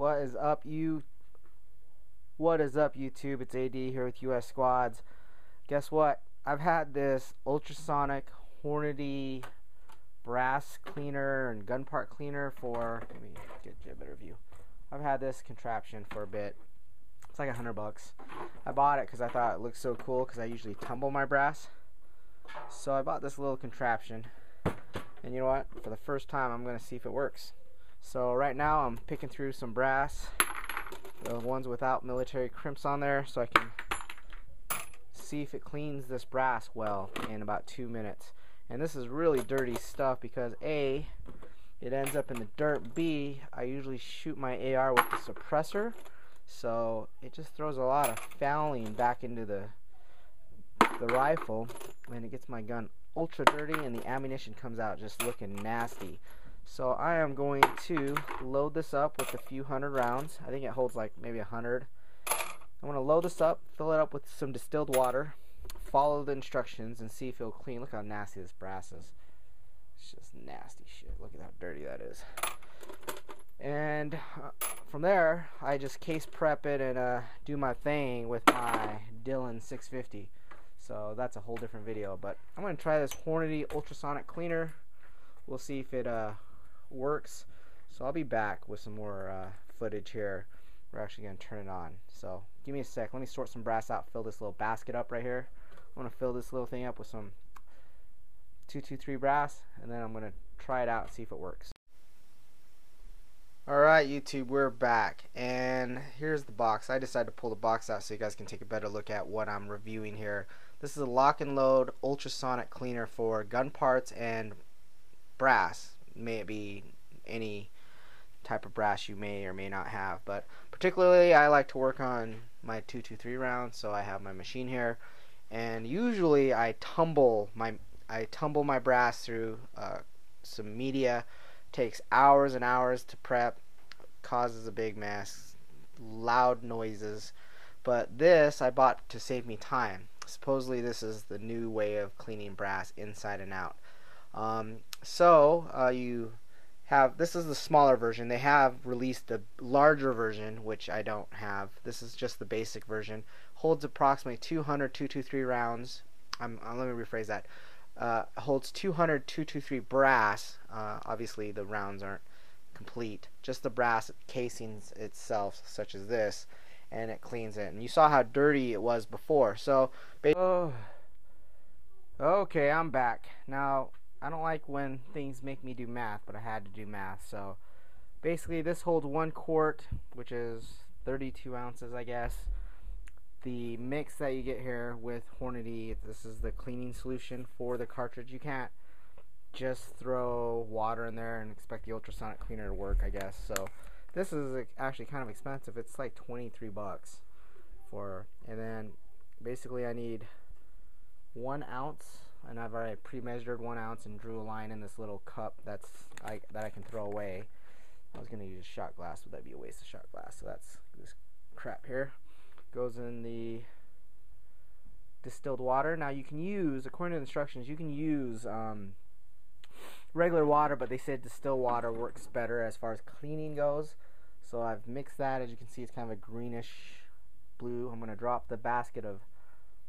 What is up, YouTube? It's AD here with US Squads. Guess what? I've had this ultrasonic Hornady brass cleaner and gun part cleaner for, let me get you a better view. I've had this contraption for a bit. It's like $100. I bought it because I thought it looked so cool because I usually tumble my brass. So I bought this little contraption. And you know what? For the first time, I'm going to see if it works. So right now I'm picking through some brass, the ones without military crimps on there, so I can see if it cleans this brass well in about 2 minutes. And this is really dirty stuff because A, it ends up in the dirt. B, I usually shoot my AR with the suppressor, so it just throws a lot of fouling back into the rifle, and it gets my gun ultra dirty, and the ammunition comes out just looking nasty. So I am going to load this up with a few hundred rounds. I think it holds like maybe 100. I'm going to load this up, fill it up with some distilled water, follow the instructions, and see if it'll clean. Look how nasty this brass is. It's just nasty shit. Look at how dirty that is. And from there, I just case prep it and do my thing with my Dillon 650. So that's a whole different video. But I'm going to try this Hornady ultrasonic cleaner. We'll see if it works. So I'll be back with some more footage here. We're actually going to turn it on. So give me a sec. Let me sort some brass out. Fill this little basket up right here. I'm going to fill this little thing up with some 223 brass, and then I'm going to try it out and see if it works. Alright, YouTube, we're back, and here's the box. I decided to pull the box out so you guys can take a better look at what I'm reviewing here. This is a lock and load ultrasonic cleaner for gun parts and brass. May it be any type of brass you may or may not have, but particularly I like to work on my 223 rounds, so I have my machine here, and usually I tumble my brass through some media. Takes hours and hours to prep, causes a big mess, loud noises, but this I bought to save me time. Supposedly this is the new way of cleaning brass inside and out. You have, this is the smaller version. They have released a larger version, which I don't have. This is just the basic version. Holds approximately 200 223 rounds. Let me rephrase that. Holds 200 223 brass. Obviously the rounds aren't complete, just the brass casings itself, such as this, and it cleans it. And you saw how dirty it was before. So okay, I'm back now. I don't like when things make me do math, but I had to do math. So basically this holds 1 quart, which is 32 ounces, I guess. The mix that you get here with Hornady, this is the cleaning solution for the cartridge. You can't just throw water in there and expect the ultrasonic cleaner to work, I guess. So this is actually kind of expensive. It's like 23 bucks for, and then basically I need 1 ounce, and I've already pre-measured 1 ounce and drew a line in this little cup that I can throw away. I was gonna use a shot glass, but that'd be a waste of shot glass. So that's this crap here. Goes in the distilled water. Now you can use, according to the instructions, you can use regular water, but they said distilled water works better as far as cleaning goes. So I've mixed that. As you can see, it's kind of a greenish blue. I'm going to drop the basket of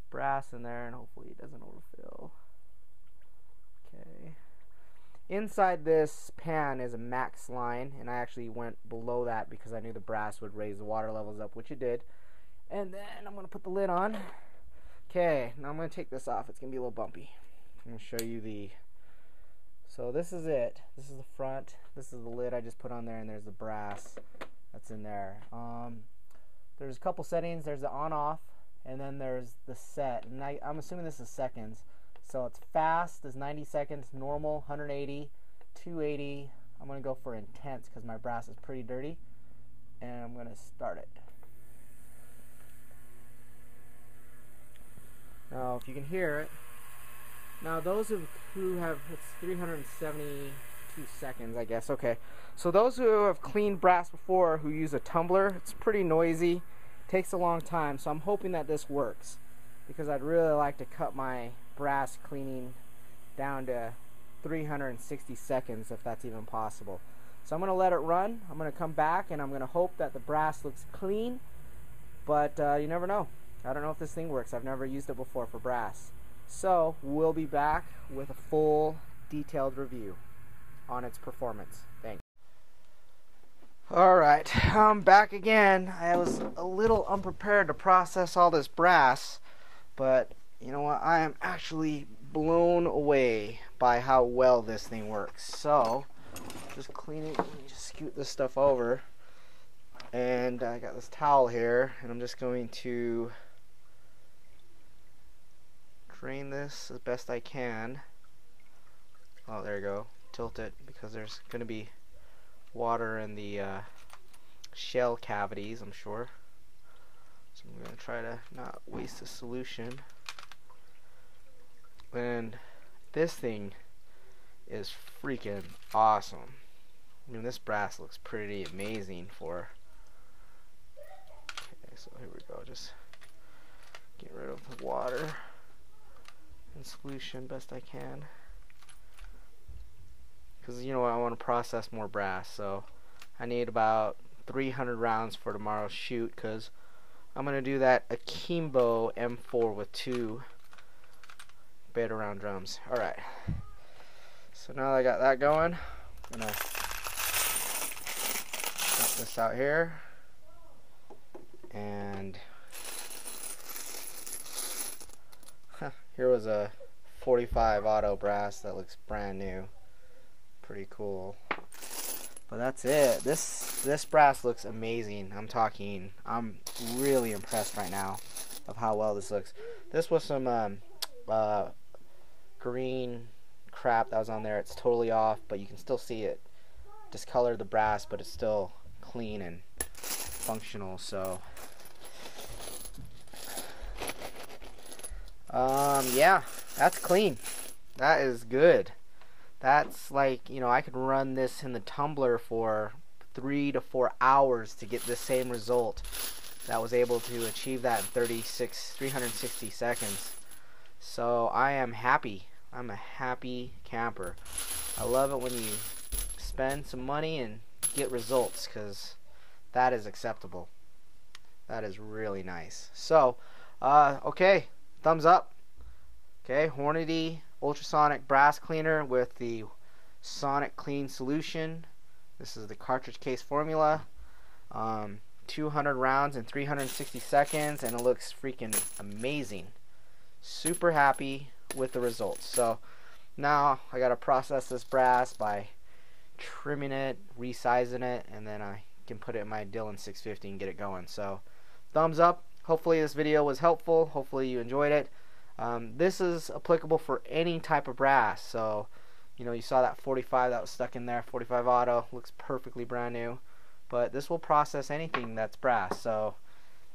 brass in there, and hopefully it doesn't overfill. Okay. Inside this pan is a max line, and I actually went below that because I knew the brass would raise the water levels up, which it did. And then I'm going to put the lid on. Okay, now I'm going to take this off. It's going to be a little bumpy. I'm going to show you the... So this is it. This is the front. This is the lid I just put on there, and there's the brass that's in there. There's a couple settings. There's the on-off, and then there's the set. And I'm assuming this is seconds. So it's fast is 90 seconds, normal 180, 280. I'm going to go for intense because my brass is pretty dirty. And I'm going to start it. Now, if you can hear it. Now, those who have, it's 372 seconds, I guess. Okay. So those who have cleaned brass before, who use a tumbler, it's pretty noisy. Takes a long time. So I'm hoping that this works, because I'd really like to cut my brass cleaning down to 360 seconds, if that's even possible. So I'm going to let it run. I'm going to come back and I'm going to hope that the brass looks clean, but you never know. I don't know if this thing works. I've never used it before for brass. So we'll be back with a full detailed review on its performance. Thanks. Alright, I'm back again. I was a little unprepared to process all this brass, but you know what? I am actually blown away by how well this thing works. So, just cleaning, let me just scoot this stuff over. And I got this towel here, and I'm just going to drain this as best I can. Oh, there you go. Tilt it, because there's going to be water in the shell cavities, I'm sure. So I'm going to try to not waste the solution. And this thing is freaking awesome. I mean, this brass looks pretty amazing for... Okay, so here we go. Just get rid of the water and solution best I can. Because, you know what, I want to process more brass, so I need about 300 rounds for tomorrow's shoot, because I'm going to do that Akimbo M4 with 2 beta round drums. Alright, so now that I got that going, I'm going to put this out here, and here was a 45 auto brass that looks brand new. Pretty cool. But that's it. This brass looks amazing. I'm really impressed right now of how well this looks. This was some green crap that was on there. It's totally off, but you can still see it discolored the brass, but it's still clean and functional. So yeah, that's clean. That is good. That's like, you know, I could run this in the tumbler for 3 to 4 hours to get the same result that was able to achieve that in 360 seconds. So I am happy. I'm a happy camper. I love it when you spend some money and get results, because that is acceptable. That is really nice. So, okay, thumbs up. Okay, Hornady ultrasonic brass cleaner with the sonic clean solution. This is the cartridge case formula. 200 rounds in 360 seconds, and it looks freaking amazing. Super happy with the results. So now I gotta process this brass by trimming it, resizing it, and then I can put it in my Dillon 650 and get it going. So thumbs up. Hopefully this video was helpful. Hopefully you enjoyed it. This is applicable for any type of brass. So, you know, you saw that 45 that was stuck in there, 45 auto, looks perfectly brand new. But this will process anything that's brass. So,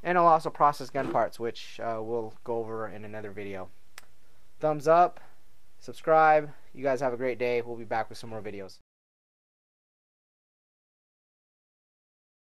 and it'll also process gun parts, which we'll go over in another video. Thumbs up, subscribe. You guys have a great day. We'll be back with some more videos.